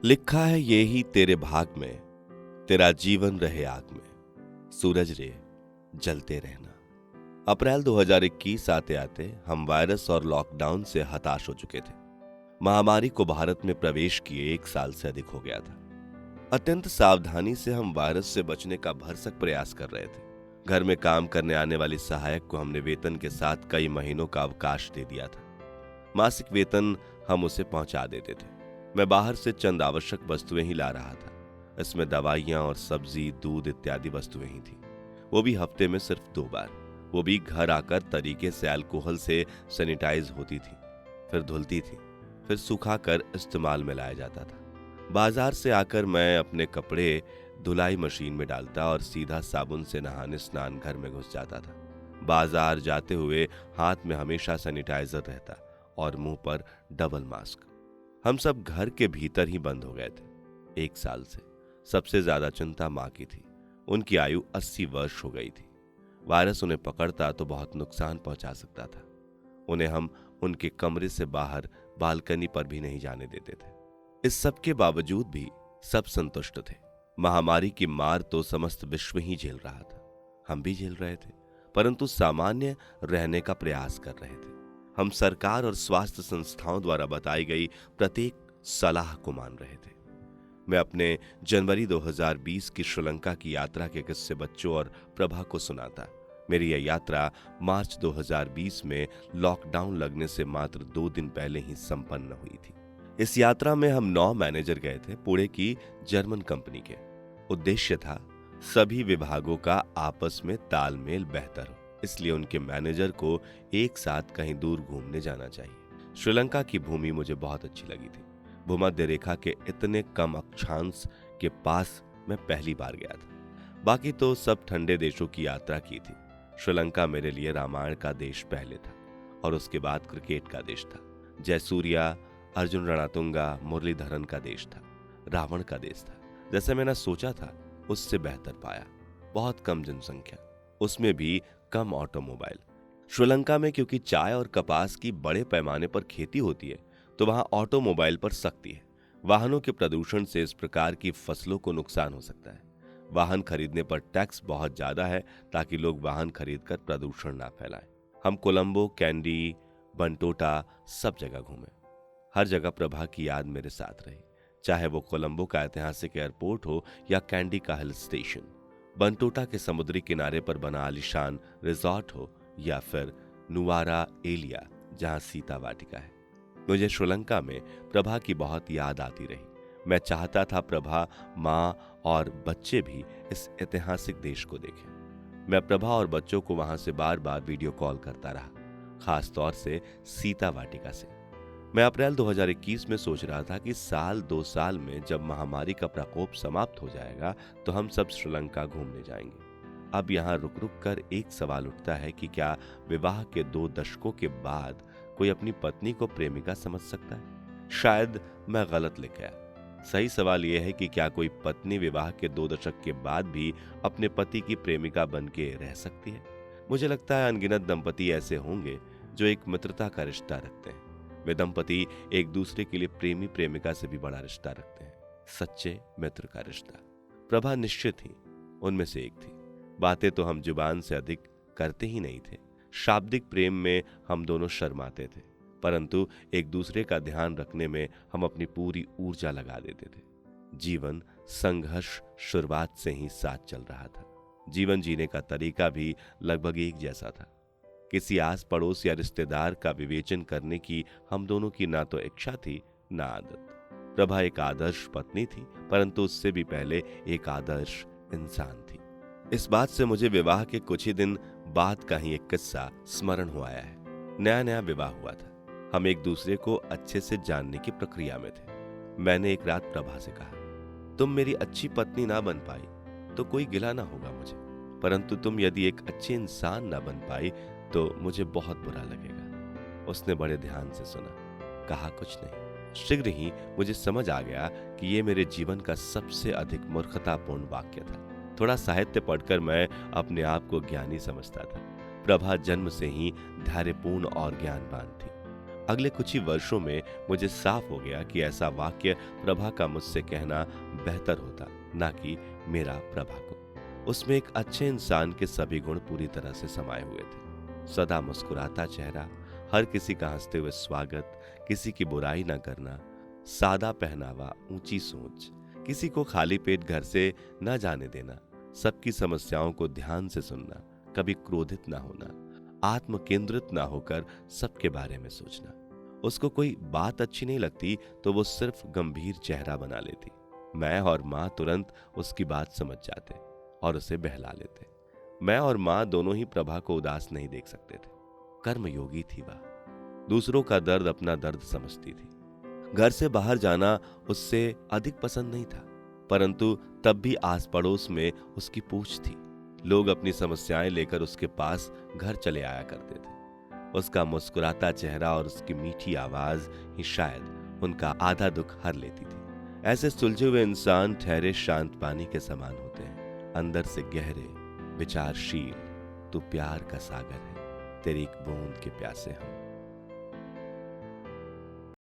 लिखा है ये ही तेरे भाग में, तेरा जीवन रहे आग में, सूरज रे जलते रहना। अप्रैल 2021 आते आते हम वायरस और लॉकडाउन से हताश हो चुके थे। महामारी को भारत में प्रवेश किए 1 साल से अधिक हो गया था। अत्यंत सावधानी से हम वायरस से बचने का भरसक प्रयास कर रहे थे। घर में काम करने आने वाली सहायक को हमने वेतन के साथ कई महीनों का अवकाश दे दिया था। मासिक वेतन हम उसे पहुंचा देते थे। मैं बाहर से चंद आवश्यक वस्तुएं ही ला रहा था। इसमें दवाइयां और सब्जी, दूध इत्यादि वस्तुएं ही थी, वो भी हफ्ते में सिर्फ 2 बार, वो भी घर आकर तरीके से अल्कोहल से सैनिटाइज होती थी, फिर धुलती थी, फिर सुखाकर इस्तेमाल में लाया जाता था। बाजार से आकर मैं अपने कपड़े धुलाई मशीन में डालता और सीधा साबुन से नहाने स्नान घर में घुस जाता था। बाजार जाते हुए हाथ में हमेशा सैनिटाइजर रहता और मुंह पर डबल मास्क। हम सब घर के भीतर ही बंद हो गए थे 1 साल से। सबसे ज्यादा चिंता माँ की थी। उनकी आयु 80 वर्ष हो गई थी। वायरस उन्हें पकड़ता तो बहुत नुकसान पहुंचा सकता था। उन्हें हम उनके कमरे से बाहर बालकनी पर भी नहीं जाने देते थे। इस सब के बावजूद भी सब संतुष्ट थे। महामारी की मार तो समस्त विश्व ही झेल रहा था, हम भी झेल रहे थे, परंतु सामान्य रहने का प्रयास कर रहे थे। हम सरकार और स्वास्थ्य संस्थाओं द्वारा बताई गई प्रत्येक सलाह को मान रहे थे। मैं अपने जनवरी 2020 की श्रीलंका की यात्रा के किस्से बच्चों और प्रभा को सुनाता। मेरी यह यात्रा मार्च 2020 में लॉकडाउन लगने से मात्र 2 दिन पहले ही संपन्न हुई थी। इस यात्रा में हम 9 मैनेजर गए थे, पुणे की जर्मन कंपनी के। उद्देश्य था सभी विभागों का आपस में तालमेल बेहतर हो, इसलिए उनके मैनेजर को एक साथ कहीं दूर घूमने जाना चाहिए। श्रीलंका की भूमि मुझे बहुत अच्छी लगी थी। भूमध्य रेखा के इतने कम अक्षांश के पास मैं पहली बार गया था। बाकी तो सब ठंडे देशों की यात्रा की थी। श्रीलंका मेरे लिए रामायण का देश पहले था और उसके बाद क्रिकेट का देश था। जयसूर्या, अर्जुन रणतुंगा, मुरलीधरन का देश था, रावण का देश था। जैसे मैंने सोचा था उससे बेहतर पाया। बहुत कम जनसंख्या, उसमें भी कम ऑटोमोबाइल। श्रीलंका में क्योंकि चाय और कपास की बड़े पैमाने पर खेती होती है, तो वहां ऑटोमोबाइल पर सख्ती है। वाहनों के प्रदूषण से इस प्रकार की फसलों को नुकसान हो सकता है। वाहन खरीदने पर टैक्स बहुत ज्यादा है ताकि लोग वाहन खरीदकर प्रदूषण ना फैलाएं। हम कोलंबो, कैंडी, बंटोटा सब जगह घूमे। हर जगह प्रभा की याद मेरे साथ रही, चाहे वो कोलंबो का ऐतिहासिक एयरपोर्ट हो या कैंडी का हिल स्टेशन, बंटोटा के समुद्री किनारे पर बना आलीशान रिजॉर्ट हो या फिर नुवारा एलिया जहां सीता वाटिका है। मुझे श्रीलंका में प्रभा की बहुत याद आती रही। मैं चाहता था प्रभा, माँ और बच्चे भी इस ऐतिहासिक देश को देखें। मैं प्रभा और बच्चों को वहां से बार बार वीडियो कॉल करता रहा, खास तौर से सीता वाटिका से। मैं अप्रैल 2021 में सोच रहा था कि 1-2 साल में जब महामारी का प्रकोप समाप्त हो जाएगा तो हम सब श्रीलंका घूमने जाएंगे। अब यहाँ रुक रुक कर एक सवाल उठता है कि क्या विवाह के 2 दशकों के बाद कोई अपनी पत्नी को प्रेमिका समझ सकता है? शायद मैं गलत लिख गया। सही सवाल यह है कि क्या कोई पत्नी विवाह के 2 दशक के बाद भी अपने पति की प्रेमिका बन के रह सकती है? मुझे लगता है अनगिनत दंपति ऐसे होंगे जो एक मित्रता का रिश्ता रखते हैं। वे दंपति एक दूसरे के लिए प्रेमी प्रेमिका से भी बड़ा रिश्ता रखते हैं, सच्चे मित्र का रिश्ता। प्रभा निश्चित ही उनमें से एक थी। बातें तो हम जुबान से अधिक करते ही नहीं थे। शाब्दिक प्रेम में हम दोनों शर्माते थे, परंतु एक दूसरे का ध्यान रखने में हम अपनी पूरी ऊर्जा लगा देते थे। जीवन संघर्ष शुरुआत से ही साथ चल रहा था। जीवन जीने का तरीका भी लगभग एक जैसा था। किसी आस पड़ोस या रिश्तेदार का विवेचन करने की हम दोनों की ना तो इच्छा थी ना आदत। प्रभा एक आदर्श पत्नी थी, परंतु उससे भी पहले एक आदर्श इंसान थी। इस बात से मुझे विवाह के कुछ ही दिन बाद का ही एक किस्सा स्मरण हो आया है। नया नया विवाह हुआ था। हम एक दूसरे को अच्छे से जानने की प्रक्रिया में थे। मैंने एक रात प्रभा से कहा, तुम मेरी अच्छी पत्नी ना बन पाई तो कोई गिला ना होगा मुझे, परंतु तुम यदि एक अच्छे इंसान ना बन पाई तो मुझे बहुत बुरा लगेगा। उसने बड़े ध्यान से सुना, कहा कुछ नहीं। शीघ्र ही मुझे समझ आ गया कि ये मेरे जीवन का सबसे अधिक मूर्खतापूर्ण वाक्य था। थोड़ा साहित्य पढ़कर मैं अपने आप को ज्ञानी समझता था। प्रभा जन्म से ही धैर्यपूर्ण और ज्ञानवान थी। अगले कुछ ही वर्षों में मुझे साफ हो गया कि ऐसा वाक्य प्रभा का मुझसे कहना बेहतर होता, ना कि मेरा प्रभा को। उसमें एक अच्छे इंसान के सभी गुण पूरी तरह से समाये हुए थे। सदा मुस्कुराता चेहरा, हर किसी का हंसते हुए स्वागत, किसी की बुराई न करना, सादा पहनावा, ऊंची सोच, किसी को खाली पेट घर से न जाने देना, सबकी समस्याओं को ध्यान से सुनना, कभी क्रोधित ना होना, आत्म केंद्रित ना होकर सबके बारे में सोचना। उसको कोई बात अच्छी नहीं लगती तो वो सिर्फ गंभीर चेहरा बना लेती। मैं और माँ तुरंत उसकी बात समझ जाते और उसे बहला लेते। मैं और माँ दोनों ही प्रभा को उदास नहीं देख सकते थे। कर्मयोगी थी वह, दूसरों का दर्द अपना दर्द समझती थी। घर से बाहर जाना उससे अधिक पसंद नहीं था, परंतु तब भी आस पड़ोस में उसकी पूछ थी। लोग अपनी समस्याएं लेकर उसके पास घर चले आया करते थे। उसका मुस्कुराता चेहरा और उसकी मीठी आवाज ही शायद उनका आधा दुख हर लेती थी। ऐसे सुलझे हुए इंसान ठहरे शांत पानी के समान होते हैं, अंदर से गहरे, विचारशील। तू प्यार का सागर है, तेरी एक बूंद के प्यासे हम।